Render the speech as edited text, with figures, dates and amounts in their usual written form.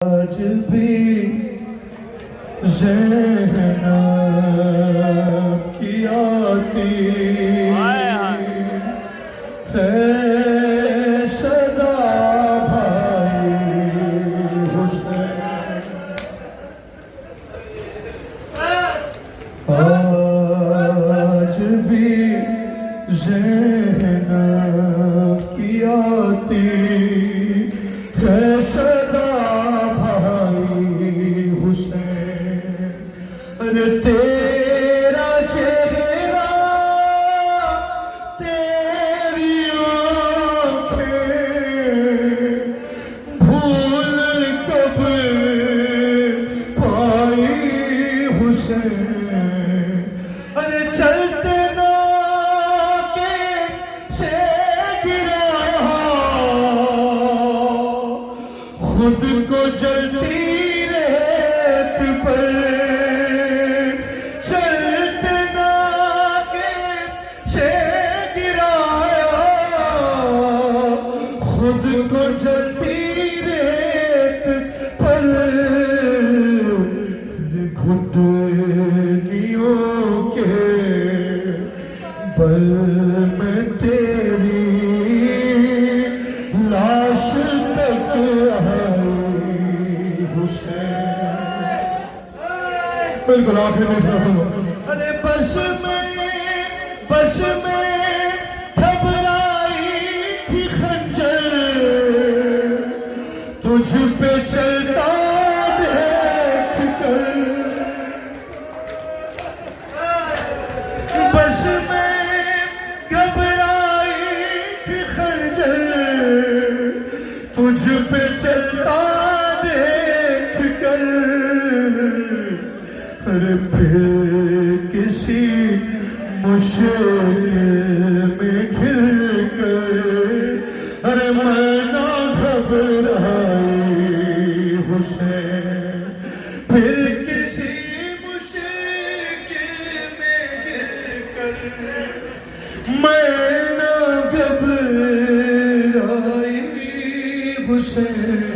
आज भी ज़ैनब की आती है सदा भाई हुसैन। आज भी ज़ैनब की आती है सदा भाई हुसैन। अरे तेरा चेहरा तेरी आँखें भूल कब पाई हुसैन। अरे चलते ना के से गिराया खुद को जलती रेत पर। चलते ना के से गिराया खुद को जलती रेत पर। घुटनियों के बल में तेरी लाश तक आई हुसैन। बिल्कुल आखिर में सुनो। अरे बस में घबराई थी खंजर तुझ पे चलता देख कर। बस में घबराई थी खंजर तुझ पे चलता देख कर। अरे फिर किसी मुश्किल में घिर कर अरे मैं ना घबराई हुसैन। फिर किसी मुश्किल में घिर कर मैं ना घबराई हुसैन।